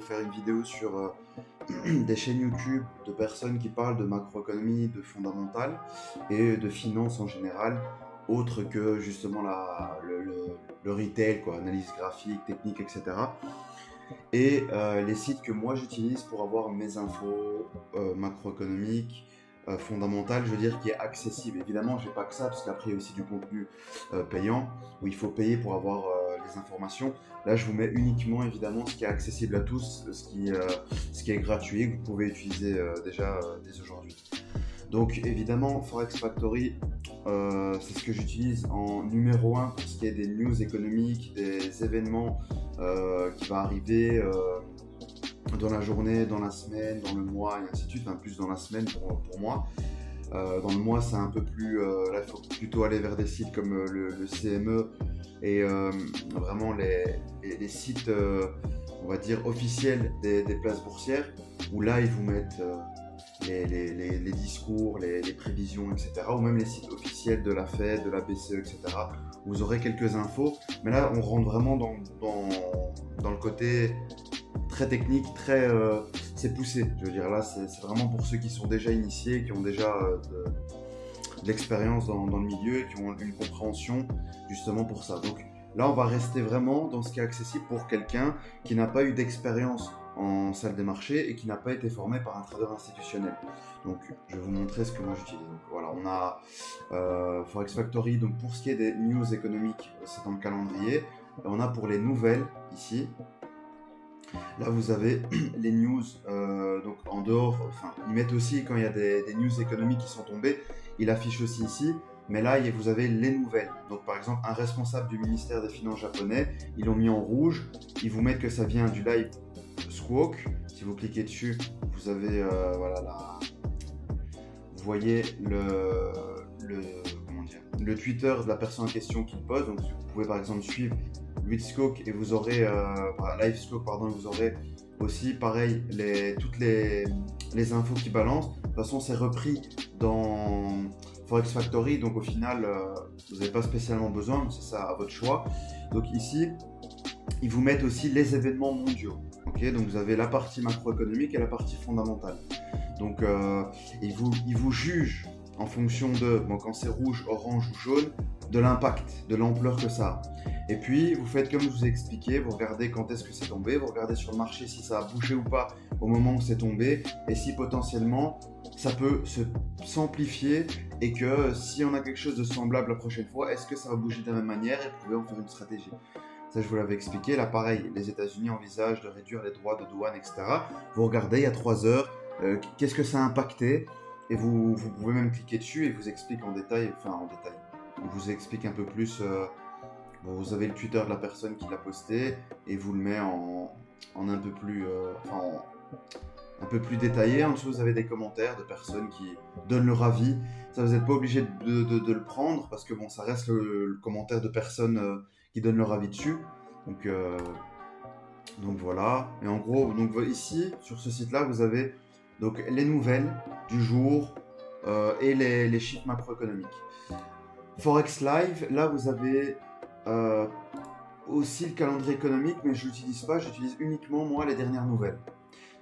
faire une vidéo sur des chaînes YouTube de personnes qui parlent de macroéconomie, de fondamentales et de finance en général, autre que justement le retail, quoi, analyse graphique, technique, etc. Et les sites que moi j'utilise pour avoir mes infos macroéconomiques, fondamentales, je veux dire, qui est accessible. Évidemment, j'ai pas que ça, parce qu'après il y a aussi du contenu payant, où il faut payer pour avoir les informations. Là, je vous mets uniquement, évidemment, ce qui est accessible à tous, ce qui est gratuit, que vous pouvez utiliser déjà dès aujourd'hui. Donc évidemment, Forex Factory, c'est ce que j'utilise en numéro 1 pour ce qui est des news économiques, des événements qui vont arriver dans la journée, dans la semaine, dans le mois, et ainsi de suite, enfin plus dans la semaine pour moi. Dans le mois, c'est un peu plus... là, il faut plutôt aller vers des sites comme le CME et vraiment les sites, on va dire, officiels des places boursières, où là, ils vous mettent les discours, les prévisions, etc. Ou même les sites officiels de la Fed, de la BCE, etc. Vous aurez quelques infos. Mais là, on rentre vraiment dans le côté très technique, très... c'est poussé, je veux dire. Là, c'est vraiment pour ceux qui sont déjà initiés, qui ont déjà de l'expérience dans le milieu et qui ont une compréhension justement pour ça. Donc là, on va rester vraiment dans ce qui est accessible pour quelqu'un qui n'a pas eu d'expérience en salle des marchés et qui n'a pas été formé par un trader institutionnel. Donc je vais vous montrer ce que moi j'utilise. Donc voilà, on a Forex Factory, donc pour ce qui est des news économiques, c'est dans le calendrier. On a pour les nouvelles ici. Là vous avez les news, donc en dehors, enfin ils mettent aussi quand il y a des news économiques qui sont tombées, ils affichent aussi ici. Mais là, vous avez les nouvelles. Donc, par exemple, un responsable du ministère des Finances japonais, ils l'ont mis en rouge. Ils vous mettent que ça vient du live Squawk. Si vous cliquez dessus, vous avez voilà, vous voyez le Twitter de la personne en question qui pose. Donc, vous pouvez par exemple suivre Squawk et vous aurez Live Squawk, pardon, vous aurez aussi pareil toutes les infos qui balancent. De toute façon, c'est repris dans Forex Factory, donc au final, vous n'avez pas spécialement besoin, c'est ça à votre choix. Donc ici, ils vous mettent aussi les événements mondiaux. Okay, donc vous avez la partie macroéconomique et la partie fondamentale. Donc ils vous jugent en fonction de, bon, quand c'est rouge, orange ou jaune, de l'impact, de l'ampleur que ça a. Et puis vous faites comme je vous ai expliqué, vous regardez quand est-ce que c'est tombé, vous regardez sur le marché si ça a bougé ou pas au moment où c'est tombé, et si potentiellement ça peut s'amplifier et que si on a quelque chose de semblable la prochaine fois, est-ce que ça va bouger de la même manière et vous pouvez en faire une stratégie. Ça, je vous l'avais expliqué. Là, pareil, les États-Unis envisagent de réduire les droits de douane, etc. Vous regardez, il y a 3 heures, qu'est-ce que ça a impacté, et vous pouvez même cliquer dessus et vous explique en détail, il vous explique un peu plus. Vous avez le Twitter de la personne qui l'a posté et vous le met en un peu plus, un peu plus détaillé. En dessous, vous avez des commentaires de personnes qui donnent leur avis. Ça, vous n'êtes pas obligé de le prendre parce que bon, ça reste le commentaire de personnes qui donnent leur avis dessus. Donc voilà. Et en gros, donc ici, sur ce site-là, vous avez donc les nouvelles du jour et les chiffres macroéconomiques. Forex Live, là, vous avez aussi le calendrier économique, mais je l'utilise pas, j'utilise uniquement moi les dernières nouvelles.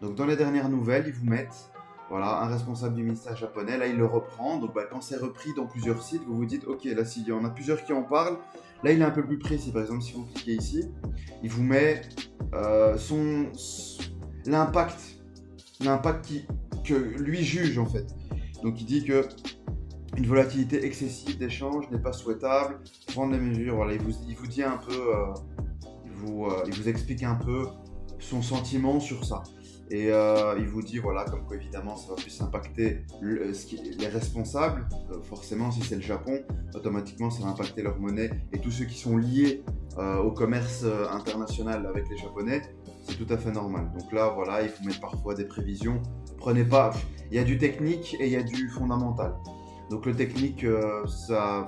Donc dans les dernières nouvelles, ils vous mettent voilà, un responsable du ministère japonais, là il le reprend, donc quand c'est repris dans plusieurs sites, vous vous dites ok, là s'il y en a plusieurs qui en parlent, là il est un peu plus précis. Par exemple, si vous cliquez ici, il vous met l'impact que lui juge en fait. Donc il dit que une volatilité excessive d'échange n'est pas souhaitable, prendre les mesures, voilà, il vous dit un peu, il vous explique un peu son sentiment sur ça. Et il vous dit, voilà, comme quoi évidemment ça va plus impacter les responsables, forcément si c'est le Japon, automatiquement ça va impacter leur monnaie et tous ceux qui sont liés au commerce international avec les Japonais, c'est tout à fait normal. Donc là, voilà, ils vous mettent parfois des prévisions, prenez pas, il y a du technique et il y a du fondamental. Donc le technique,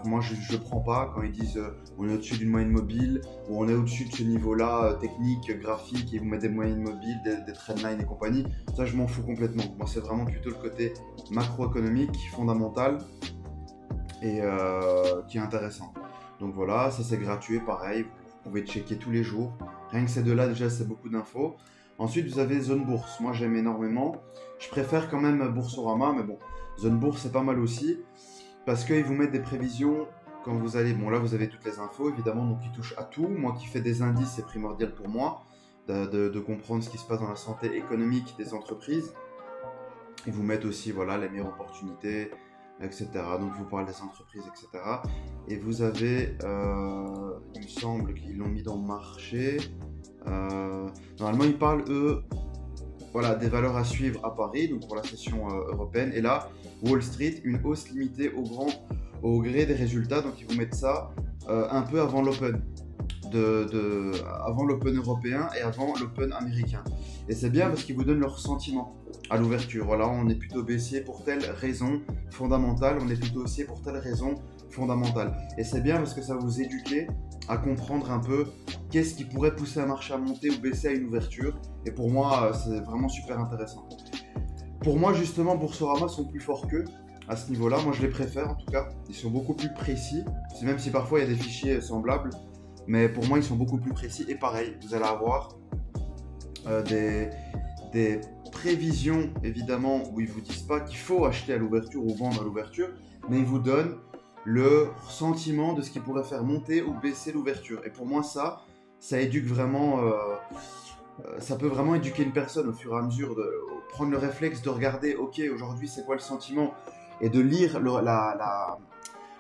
moi je ne prends pas quand ils disent on est au-dessus d'une moyenne mobile ou on est au-dessus de ce niveau-là technique, graphique, et ils vous mettent des moyennes mobiles, des trendlines et compagnie. Ça je m'en fous complètement. Moi c'est vraiment plutôt le côté macroéconomique, fondamental et qui est intéressant. Donc voilà, ça c'est gratuit, pareil, vous pouvez checker tous les jours. Rien que ces deux-là déjà c'est beaucoup d'infos. Ensuite, vous avez Zone Bourse. Moi, j'aime énormément. Je préfère quand même Boursorama, mais bon, Zone Bourse, c'est pas mal aussi. Parce qu'ils vous mettent des prévisions quand vous allez... Bon, là, vous avez toutes les infos, évidemment, donc ils touchent à tout. Moi qui fais des indices, c'est primordial pour moi de comprendre ce qui se passe dans la santé économique des entreprises. Ils vous mettent aussi, voilà, les meilleures opportunités, etc. Donc, je vous parle des entreprises, etc. Et vous avez, il me semble qu'ils l'ont mis dans le marché. Normalement, ils parlent, eux, voilà, des valeurs à suivre à Paris, donc pour la session européenne. Et là, Wall Street, une hausse limitée au gré des résultats. Donc, ils vous mettent ça un peu avant l'Open. Avant l'Open européen et avant l'Open américain. Et c'est bien parce qu'ils vous donnent leur sentiment à l'ouverture. Voilà, on est plutôt baissier pour telle raison fondamentale, on est plutôt haussier pour telle raison fondamentale. Et c'est bien parce que ça va vous éduquer à comprendre un peu qu'est-ce qui pourrait pousser un marché à monter ou baisser à une ouverture. Et pour moi, c'est vraiment super intéressant. Pour moi, justement, Boursorama sont plus forts qu'eux à ce niveau-là. Moi, je les préfère en tout cas. Ils sont beaucoup plus précis, même si parfois il y a des fichiers semblables. Mais pour moi, ils sont beaucoup plus précis. Et pareil, vous allez avoir des prévisions, évidemment, où ils ne vous disent pas qu'il faut acheter à l'ouverture ou vendre à l'ouverture, mais ils vous donnent le sentiment de ce qui pourrait faire monter ou baisser l'ouverture. Et pour moi, ça éduque vraiment... ça peut vraiment éduquer une personne au fur et à mesure de prendre le réflexe de regarder, ok, aujourd'hui, c'est quoi le sentiment, et de lire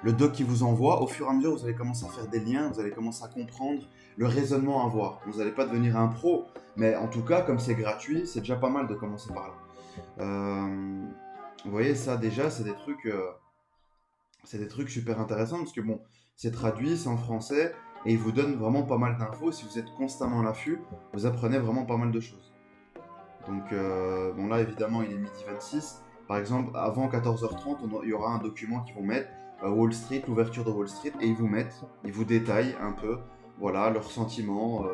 le doc qui vous envoie. Au fur et à mesure, vous allez commencer à faire des liens, vous allez commencer à comprendre le raisonnement à avoir. Vous n'allez pas devenir un pro, mais en tout cas, comme c'est gratuit, c'est déjà pas mal de commencer par là. Vous voyez, ça déjà, c'est des trucs super intéressants, parce que bon, c'est traduit, c'est en français, et ils vous donnent vraiment pas mal d'infos. Si vous êtes constamment à l'affût, vous apprenez vraiment pas mal de choses. Donc, bon là, évidemment, il est midi 26. Par exemple, avant 14h30, il y aura un document qu'ils vont mettre, Wall Street, l'ouverture de Wall Street, et ils vous détaillent un peu, voilà, leurs sentiments,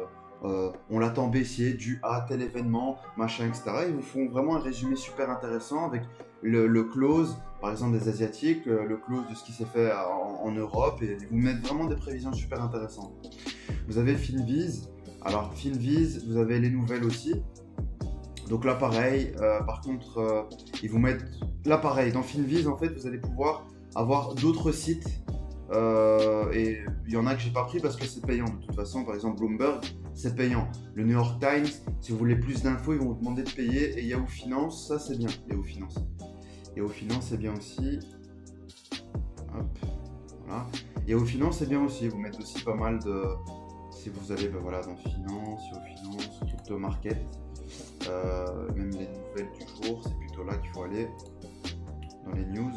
on l'attend baissier dû à tel événement, machin, etc. Ils vous font vraiment un résumé super intéressant avec le close, par exemple des Asiatiques, le close de ce qui s'est fait en Europe, et ils vous mettent vraiment des prévisions super intéressantes. Vous avez Finviz. Alors Finviz, vous avez les nouvelles aussi. Donc là pareil, par contre, ils vous mettent... Là pareil, dans Finviz, en fait, vous allez pouvoir avoir d'autres sites. Et il y en a que j'ai pas pris parce que c'est payant de toute façon. Par exemple Bloomberg, c'est payant. Le New York Times, si vous voulez plus d'infos, ils vont vous demander de payer. Et Yahoo Finance, ça c'est bien. Yahoo Finance c'est bien aussi. Hop, voilà. Yahoo Finance c'est bien aussi. Vous mettez aussi pas mal de... Si vous allez voilà, dans Finance, Yahoo Finance, Crypto Market, même les nouvelles du jour, c'est plutôt là qu'il faut aller. Dans les news.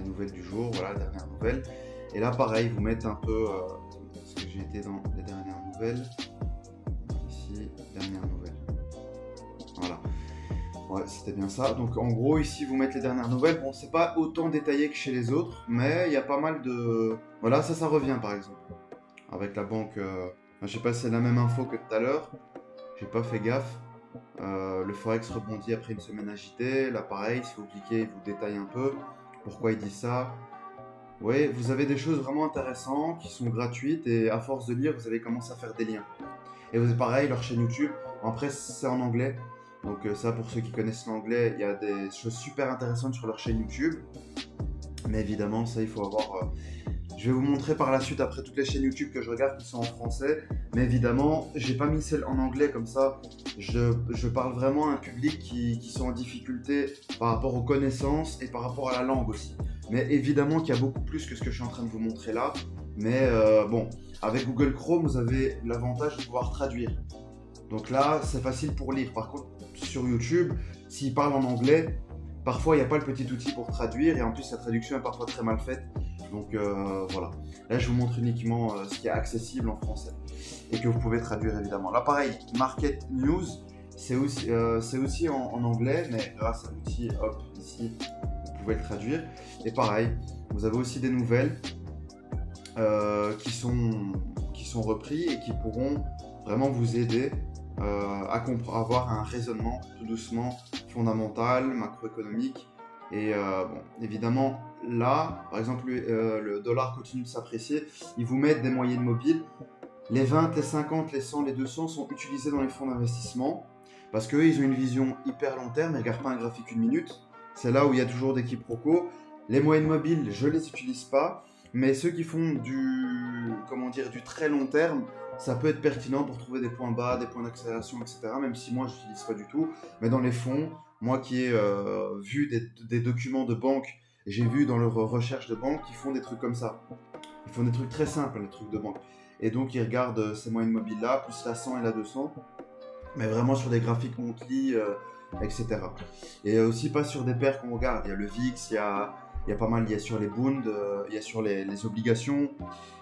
Nouvelles du jour, voilà, dernière nouvelle. Et là, pareil, vous mettez un peu, parce que j'ai été dans les dernières nouvelles. Ici, dernière nouvelle. Voilà. Ouais, c'était bien ça. Donc, en gros, ici, vous mettez les dernières nouvelles. Bon, c'est pas autant détaillé que chez les autres, mais il y a pas mal de... Voilà, ça revient, par exemple. Avec la banque... je sais pas si c'est la même info que tout à l'heure. J'ai pas fait gaffe. Le Forex rebondit après une semaine agitée. Là, pareil, si vous cliquez, il vous détaille un peu. Pourquoi il dit ça? Oui, vous avez des choses vraiment intéressantes qui sont gratuites et à force de lire, vous allez commencer à faire des liens. Et vous pareil, leur chaîne YouTube, après c'est en anglais, donc ça pour ceux qui connaissent l'anglais, il y a des choses super intéressantes sur leur chaîne YouTube. Mais évidemment, ça il faut avoir... Je vais vous montrer par la suite après toutes les chaînes YouTube que je regarde qui sont en français. Mais évidemment, j'ai pas mis celle en anglais comme ça. Je parle vraiment à un public qui sont en difficulté par rapport aux connaissances et par rapport à la langue aussi. Mais évidemment qu'il y a beaucoup plus que ce que je suis en train de vous montrer là. Mais bon, avec Google Chrome, vous avez l'avantage de pouvoir traduire. Donc là, c'est facile pour lire. Par contre, sur YouTube, s'ils parlent en anglais, parfois il n'y a pas le petit outil pour traduire. Et en plus, la traduction est parfois très mal faite. Donc voilà, là je vous montre uniquement ce qui est accessible en français et que vous pouvez traduire évidemment. Là pareil, Market News, c'est aussi en anglais, mais grâce à l'outil, hop, ici, vous pouvez le traduire. Et pareil, vous avez aussi des nouvelles qui sont repris et qui pourront vraiment vous aider à avoir un raisonnement tout doucement fondamental, macroéconomique. Et bon, évidemment, là, par exemple, le dollar continue de s'apprécier. Ils vous mettent des moyennes mobiles. Les 20, les 50, les 100, les 200 sont utilisés dans les fonds d'investissement parce qu'eux, ils ont une vision hyper long terme, ils ne regardent pas un graphique une minute. C'est là où il y a toujours des quiproquos. Les moyennes mobiles, je ne les utilise pas, mais ceux qui font du très long terme, ça peut être pertinent pour trouver des points bas, des points d'accélération, etc. Même si moi, je n'utilise pas du tout. Mais dans les fonds, moi qui ai vu des documents de banque, j'ai vu dans leurs recherches de banque qu'ils font des trucs comme ça. Ils font des trucs très simples, les trucs de banque. Et donc, ils regardent ces moyennes mobiles-là, plus la 100 et la 200, mais vraiment sur des graphiques monthly, etc. Et aussi pas sur des paires qu'on regarde. Il y a le VIX, il y a pas mal, il y a sur les bonds, il y a sur les obligations,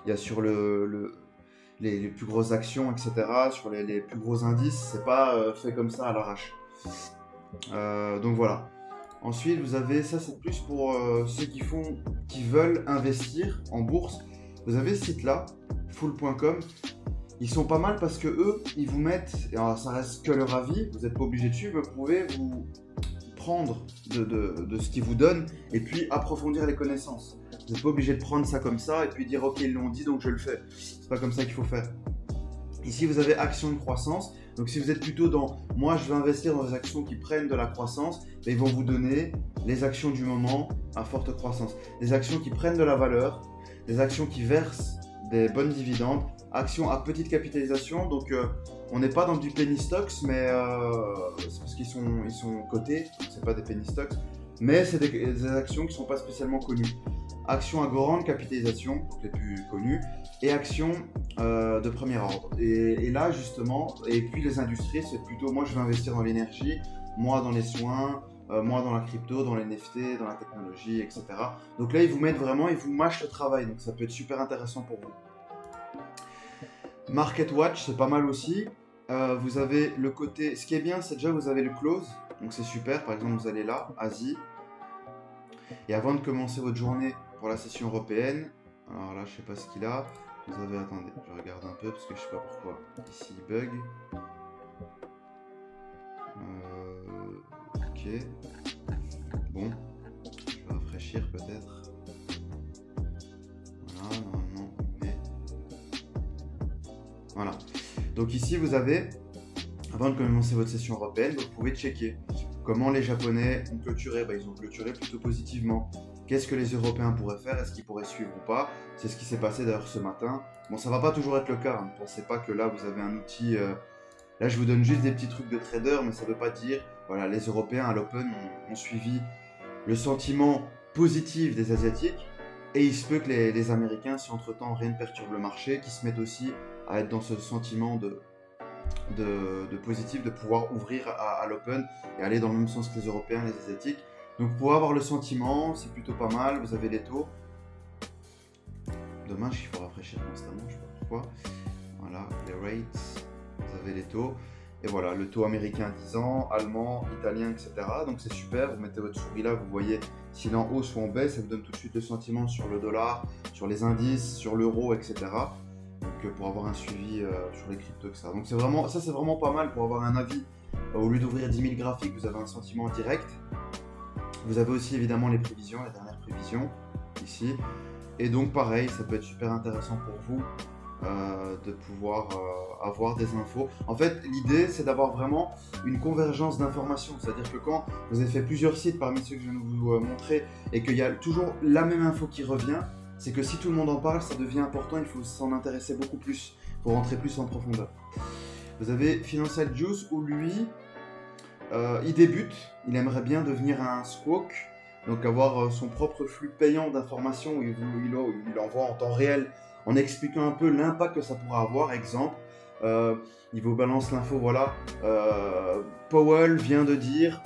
il y a sur les plus grosses actions, etc. Sur les plus gros indices, c'est pas fait comme ça à l'arrache. Donc voilà. Ensuite, vous avez, ça c'est plus pour ceux qui veulent investir en bourse. Vous avez ce site-là, full.com. Ils sont pas mal parce que eux, ils vous mettent, et alors ça reste que leur avis, vous n'êtes pas obligé dessus, mais vous pouvez vous prendre de ce qu'ils vous donnent et puis approfondir les connaissances. Vous n'êtes pas obligé de prendre ça comme ça et puis dire ok, ils l'ont dit donc je le fais. C'est pas comme ça qu'il faut faire. Ici, vous avez actions de croissance. Donc, si vous êtes plutôt dans moi, je vais investir dans des actions qui prennent de la croissance, ils vont vous donner les actions du moment à forte croissance. Des actions qui prennent de la valeur, des actions qui versent des bonnes dividendes, actions à petite capitalisation. Donc, on n'est pas dans du penny stocks, mais c'est parce qu'ils sont cotés, c'est pas des penny stocks, mais c'est des actions qui ne sont pas spécialement connues. Actions à grande capitalisation, les plus connues, et actions de premier ordre. Et là, justement, et puis les industries, c'est plutôt, moi je vais investir dans l'énergie, moi dans les soins, moi dans la crypto, dans les NFT, dans la technologie, etc. Donc là, ils vous mettent vraiment, ils vous mâchent le travail, donc ça peut être super intéressant pour vous. Market Watch, c'est pas mal aussi. Vous avez le côté, ce qui est bien, c'est déjà vous avez le close, donc c'est super. Par exemple, vous allez là, Asie, et avant de commencer votre journée pour la session européenne, alors là, je sais pas ce qu'il a. Vous avez, attendez, je regarde un peu parce que je sais pas pourquoi. Ici, il bug. Ok. Bon, je vais rafraîchir peut-être. Voilà, normalement, mais voilà. Donc ici, vous avez, avant de commencer votre session européenne, vous pouvez checker comment les Japonais ont clôturé. Ils ont clôturé plutôt positivement. Qu'est-ce que les Européens pourraient faire? Est-ce qu'ils pourraient suivre ou pas? C'est ce qui s'est passé d'ailleurs ce matin. Bon, ça va pas toujours être le cas. Ne pensez pas que là, vous avez un outil... Là, je vous donne juste des petits trucs de trader, mais ça veut pas dire... Voilà, les Européens à l'Open ont suivi le sentiment positif des Asiatiques. Et il se peut que les Américains, si entre-temps rien ne perturbe le marché, qui se mettent aussi à être dans ce sentiment de positif, de pouvoir ouvrir à l'Open et aller dans le même sens que les Européens, les Asiatiques. Donc pour avoir le sentiment, c'est plutôt pas mal, vous avez les taux. Dommage, il faut rafraîchir constamment, je sais pas pourquoi. Voilà, les rates, vous avez les taux. Et voilà, le taux américain 10 ans, allemand, italien, etc. Donc c'est super, vous mettez votre souris là, vous voyez s'il est en hausse ou en baisse, ça vous donne tout de suite le sentiment sur le dollar, sur les indices, sur l'euro, etc. Donc pour avoir un suivi sur les cryptos, etc. Donc c'est vraiment pas mal pour avoir un avis. Au lieu d'ouvrir 10 000 graphiques, vous avez un sentiment direct. Vous avez aussi évidemment les prévisions, les dernières prévisions, ici. Et donc pareil, ça peut être super intéressant pour vous de pouvoir avoir des infos. En fait, l'idée, c'est d'avoir vraiment une convergence d'informations. C'est-à-dire que quand vous avez fait plusieurs sites parmi ceux que je viens de vous montrer, et qu'il y a toujours la même info qui revient, c'est que si tout le monde en parle, ça devient important, il faut s'en intéresser beaucoup plus, pour rentrer plus en profondeur. Vous avez Financial Juice, où lui... il débute, il aimerait bien devenir un squawk, donc avoir son propre flux payant d'informations où il envoie en temps réel en expliquant un peu l'impact que ça pourra avoir. Exemple, il vous balance l'info, voilà, Powell vient de dire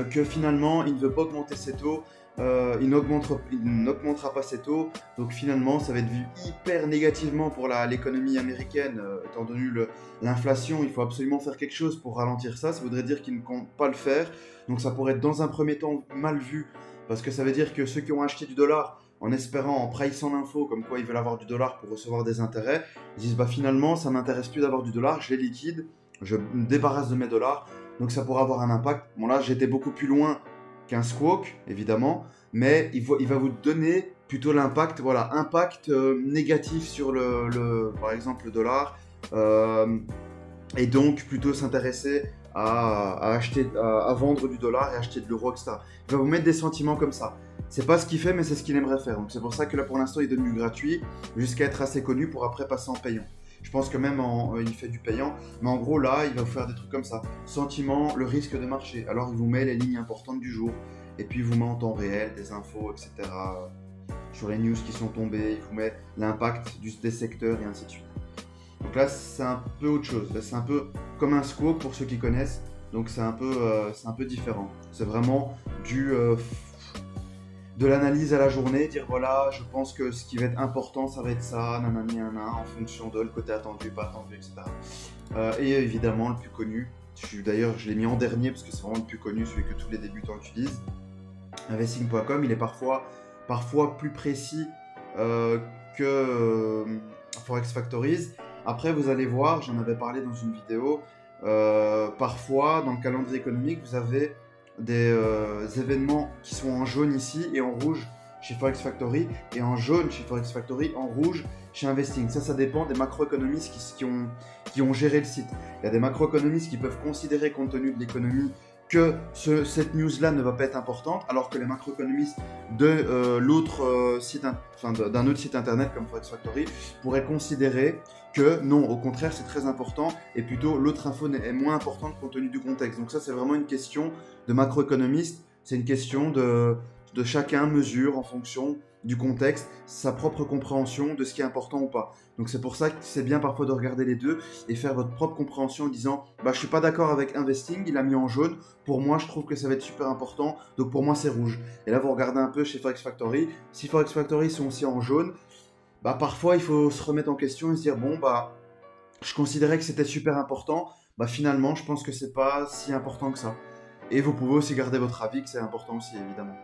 que finalement il ne veut pas augmenter ses taux, il n'augmentera pas ses taux, donc finalement ça va être vu hyper négativement pour l'économie américaine, étant donné l'inflation. Il faut absolument faire quelque chose pour ralentir ça. Ça voudrait dire qu'il ne compte pas le faire, donc ça pourrait être dans un premier temps mal vu, parce que ça veut dire que ceux qui ont acheté du dollar en espérant, en priceant l'info comme quoi ils veulent avoir du dollar pour recevoir des intérêts, ils disent finalement ça m'intéresse plus d'avoir du dollar, je les liquide, je me débarrasse de mes dollars, donc ça pourrait avoir un impact. Bon là j'étais beaucoup plus loin qu'un squawk, évidemment, mais il va vous donner plutôt l'impact, voilà, impact négatif sur par exemple le dollar, et donc plutôt s'intéresser à vendre du dollar et acheter de l'euro, etc. Il va vous mettre des sentiments comme ça. C'est pas ce qu'il fait, mais c'est ce qu'il aimerait faire. Donc c'est pour ça que là pour l'instant il donne du gratuit jusqu'à être assez connu pour après passer en payant. Je pense que même il fait du payant, mais en gros là il va vous faire des trucs comme ça. Sentiment, le risque de marché. Alors il vous met les lignes importantes du jour et puis il vous met en temps réel des infos, etc. Sur les news qui sont tombées, il vous met l'impact des secteurs et ainsi de suite. Donc là, c'est un peu autre chose. Là, c'est un peu comme un scope pour ceux qui connaissent. Donc c'est un peu différent. C'est vraiment de l'analyse à la journée, dire voilà, je pense que ce qui va être important, ça va être ça, nanani, nanana, en fonction de le côté attendu, pas attendu, etc. Et évidemment, le plus connu, d'ailleurs, je l'ai mis en dernier parce que c'est vraiment le plus connu, celui que tous les débutants utilisent. Investing.com, il est parfois plus précis que Forex Factories. Après, vous allez voir, j'en avais parlé dans une vidéo, parfois dans le calendrier économique, vous avez des événements qui sont en jaune ici et en rouge chez Forex Factory, et en jaune chez Forex Factory, en rouge chez Investing. Ça dépend des macroéconomistes qui ont géré le site. Il y a des macroéconomistes qui peuvent considérer, compte tenu de l'économie, que cette news-là ne va pas être importante, alors que les macroéconomistes d'un autre site internet comme Forex Factory pourraient considérer que non, au contraire, c'est très important, et plutôt l'autre info est moins importante compte tenu du contexte. Donc ça, c'est vraiment une question de macroéconomiste, c'est une question de chacun mesure en fonction du contexte, sa propre compréhension de ce qui est important ou pas. Donc c'est pour ça que c'est bien parfois de regarder les deux et faire votre propre compréhension en disant bah, je suis pas d'accord avec Investing, il a mis en jaune, pour moi je trouve que ça va être super important, donc pour moi c'est rouge. Et là vous regardez un peu chez Forex Factory, si Forex Factory sont aussi en jaune, bah parfois il faut se remettre en question et se dire bon bah je considérais que c'était super important, bah finalement je pense que c'est pas si important que ça. Et vous pouvez aussi garder votre avis, que c'est important aussi, évidemment.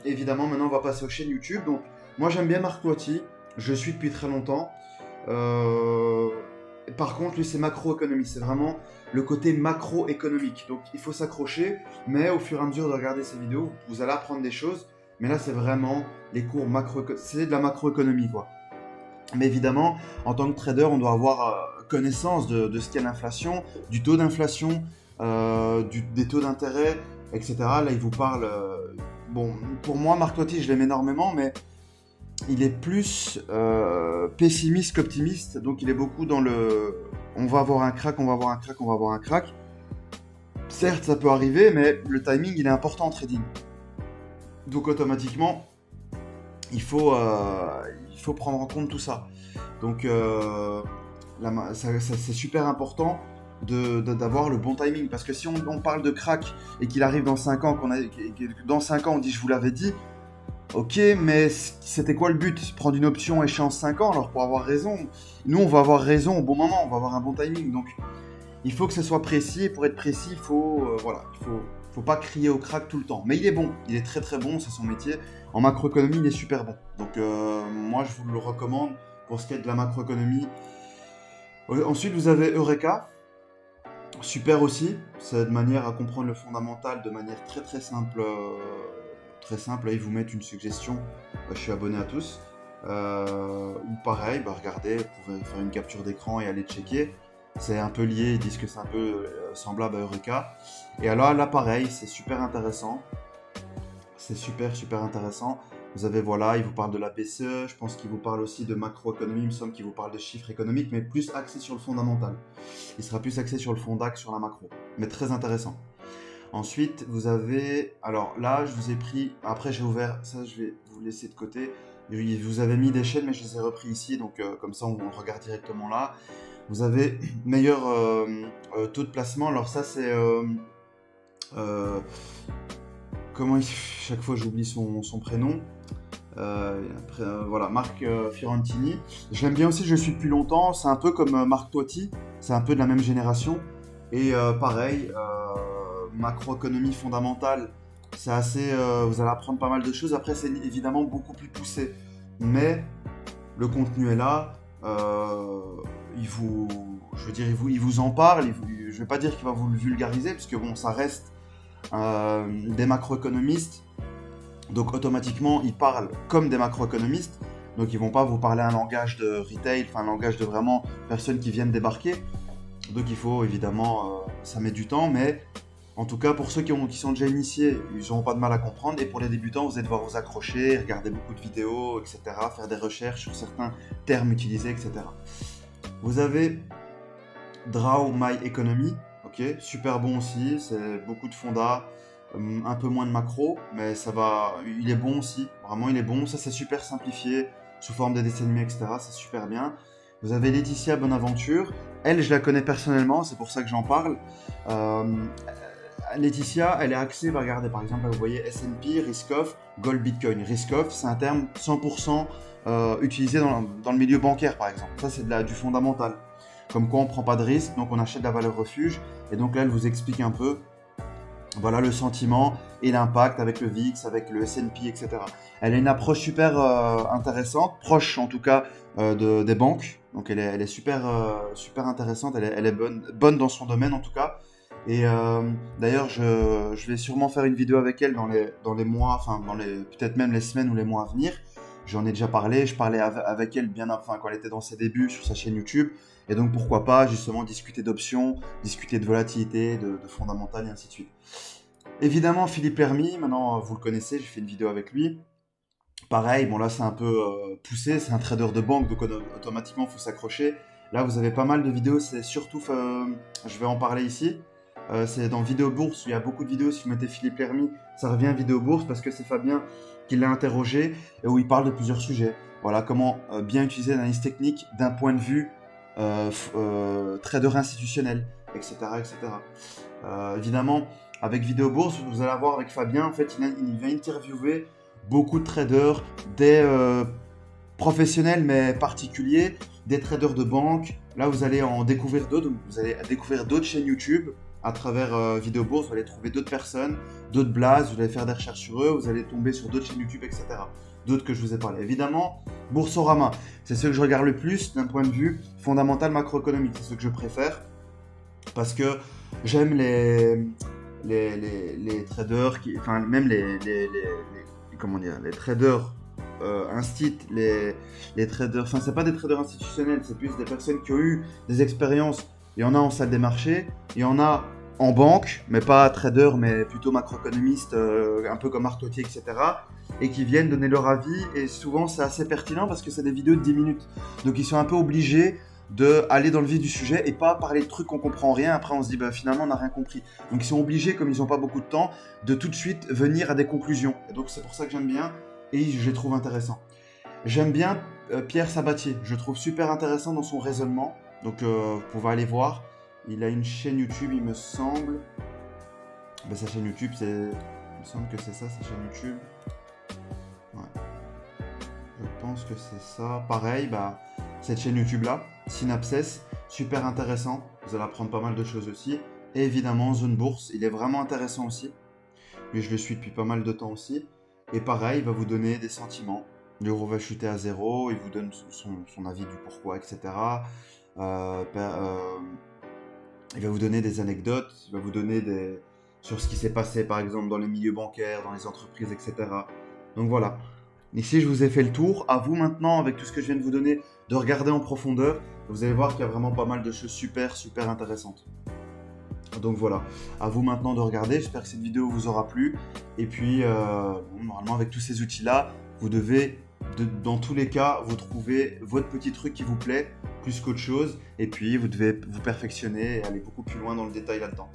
Évidemment, maintenant, on va passer aux chaînes YouTube. Donc, moi, j'aime bien Marc Toiti. Je le suis depuis très longtemps. Par contre, lui, c'est macroéconomie. C'est vraiment le côté macroéconomique. Donc, il faut s'accrocher. Mais au fur et à mesure de regarder ces vidéos, vous allez apprendre des choses. Mais là, c'est vraiment les cours macroéconomiques. C'est de la macroéconomie, quoi. Mais évidemment, en tant que trader, on doit avoir connaissance de ce qu'est l'inflation, du taux d'inflation, des taux d'intérêt, etc. Là, il vous parle... bon, pour moi, Marc Toiti, je l'aime énormément, mais il est plus pessimiste qu'optimiste. Donc, il est beaucoup dans le... On va avoir un crack, on va avoir un crack, on va avoir un crack. Certes, ça peut arriver, mais le timing, il est important en trading. Donc, automatiquement, il faut prendre en compte tout ça. Donc, c'est super important d'avoir le bon timing, parce que si on parle de crack et qu'il arrive dans 5 ans, dans 5 ans on dit je vous l'avais dit, ok, mais c'était quoi le but? Prendre une option échéance 5 ans, alors pour avoir raison, nous on va avoir raison au bon moment, on va avoir un bon timing, donc il faut que ce soit précis, et pour être précis, il faut pas crier au crack tout le temps, mais il est bon, il est très très bon, c'est son métier, en macroéconomie il est super bon, donc moi je vous le recommande pour ce qui est de la macroéconomie. Ensuite vous avez Eureka. Super aussi, c'est de manière à comprendre le fondamental de manière très très simple. Là, ils vous mettent une suggestion, je suis abonné à tous. Ou pareil, regardez, vous pouvez faire une capture d'écran et aller checker. C'est un peu lié, ils disent que c'est un peu semblable à Eureka. Et alors là pareil, c'est super intéressant. C'est super intéressant. Vous avez, voilà, il vous parle de la BCE, je pense qu'il vous parle aussi de macroéconomie, il me semble qu'il vous parle de chiffres économiques, mais plus axé sur le fondamental. Il sera plus axé sur le fondac, sur la macro, mais très intéressant. Ensuite, vous avez, alors là, je vous ai pris, après j'ai ouvert, ça je vais vous laisser de côté, vous avez mis des chaînes, mais je les ai repris ici, donc comme ça on regarde directement là. Vous avez meilleur taux de placement, alors ça c'est... chaque fois j'oublie son prénom. Voilà, Marc Fiorentini. Je l'aime bien aussi, je le suis depuis longtemps. C'est un peu comme Marc Toiti, c'est un peu de la même génération. Et pareil, macroéconomie fondamentale, c'est assez. Vous allez apprendre pas mal de choses. Après, c'est évidemment beaucoup plus poussé. Mais le contenu est là. Il vous en parle. Je ne vais pas dire qu'il va vous le vulgariser, parce que bon, ça reste des macroéconomistes. Donc automatiquement, ils parlent comme des macroéconomistes. Donc ils vont pas vous parler un langage de retail, enfin un langage de vraiment personnes qui viennent débarquer. Donc il faut évidemment, ça met du temps, mais en tout cas pour ceux qui sont déjà initiés, ils n'auront pas de mal à comprendre. Et pour les débutants, vous allez devoir vous accrocher, regarder beaucoup de vidéos, etc., faire des recherches sur certains termes utilisés, etc. Vous avez Draw My Economy, ok, super bon aussi, c'est beaucoup de fonda, un peu moins de macro, mais ça va, il est bon aussi, vraiment il est bon, ça c'est super simplifié, sous forme de dessins animés, etc., c'est super bien. Vous avez Laetitia Bonaventure, elle je la connais personnellement, c'est pour ça que j'en parle. Euh, Laetitia, elle est axée, bah, regardez par exemple, là, vous voyez S&P, Risk-Off, Gold, Bitcoin. Risk-Off, c'est un terme 100% utilisé dans le milieu bancaire par exemple, ça c'est du fondamental. Comme quoi on ne prend pas de risque, donc on achète de la valeur refuge. Et donc là, elle vous explique un peu voilà, le sentiment et l'impact avec le VIX, avec le S&P, etc. Elle a une approche super intéressante, proche en tout cas des banques. Donc elle est super, super intéressante, elle est bonne dans son domaine en tout cas. Et d'ailleurs, je vais sûrement faire une vidéo avec elle dans les mois, enfin peut-être même les semaines ou les mois à venir. J'en ai déjà parlé, je parlais avec elle quand elle était dans ses débuts sur sa chaîne YouTube. Et donc pourquoi pas justement discuter d'options, discuter de volatilité, de fondamentales et ainsi de suite. Évidemment Philippe Hermy, maintenant vous le connaissez, j'ai fait une vidéo avec lui. Pareil, bon là c'est un peu poussé, c'est un trader de banque, donc automatiquement il faut s'accrocher. Là vous avez pas mal de vidéos, c'est surtout, je vais en parler ici. C'est dans Vidéo Bourse, où il y a beaucoup de vidéos, si vous mettez Philippe Hermy, ça revient Vidéo Bourse parce que c'est Fabien qui l'a interrogé et où il parle de plusieurs sujets. Voilà, comment bien utiliser l'analyse technique d'un point de vue trader institutionnel, etc. etc. Évidemment, avec Vidéo Bourse, vous allez voir avec Fabien, en fait, il va interviewer beaucoup de traders, des professionnels mais particuliers, des traders de banque. Là, vous allez en découvrir d'autres, vous allez découvrir d'autres chaînes YouTube à travers Vidéo Bourse, vous allez trouver d'autres personnes, d'autres blazes, vous allez faire des recherches sur eux, vous allez tomber sur d'autres chaînes YouTube, etc. D'autres que je vous ai parlé. Évidemment, Boursorama, c'est ce que je regarde le plus d'un point de vue fondamental macroéconomique, c'est ce que je préfère parce que j'aime les traders, enfin même comment dire, les traders les traders, enfin c'est pas des traders institutionnels, c'est plus des personnes qui ont eu des expériences. Il y en a en salle des marchés, il y en a en banque, mais pas trader, mais plutôt macroéconomiste, un peu comme Artotier, etc. Et qui viennent donner leur avis, et souvent c'est assez pertinent parce que c'est des vidéos de 10 minutes. Donc ils sont un peu obligés d'aller dans le vif du sujet et pas parler de trucs qu'on comprend rien, après on se dit bah, finalement on n'a rien compris. Donc ils sont obligés, comme ils n'ont pas beaucoup de temps, de tout de suite venir à des conclusions. Et donc c'est pour ça que j'aime bien et je les trouve intéressants. J'aime bien Pierre Sabatier, je le trouve super intéressant dans son raisonnement, donc vous pouvez aller voir. Il a une chaîne YouTube, il me semble. Bah, sa chaîne YouTube, il me semble que c'est ça, sa chaîne YouTube. Ouais. Je pense que c'est ça. Pareil, bah, cette chaîne YouTube là, Synapses, super intéressant. Vous allez apprendre pas mal de choses aussi. Et évidemment, Zone Bourse, il est vraiment intéressant aussi. Lui, je le suis depuis pas mal de temps aussi. Et pareil, il va vous donner des sentiments. L'euro va chuter à zéro, il vous donne son avis du pourquoi, etc. Il va vous donner des anecdotes, il va vous donner sur ce qui s'est passé par exemple dans les milieux bancaires, dans les entreprises, etc. Donc voilà. Ici, je vous ai fait le tour. À vous maintenant, avec tout ce que je viens de vous donner, de regarder en profondeur. Vous allez voir qu'il y a vraiment pas mal de choses super, super intéressantes. Donc voilà, à vous maintenant de regarder. J'espère que cette vidéo vous aura plu. Et puis, normalement, avec tous ces outils-là, vous devez, dans tous les cas, vous trouver votre petit truc qui vous plaît plus qu'autre chose. Et puis, vous devez vous perfectionner et aller beaucoup plus loin dans le détail là-dedans.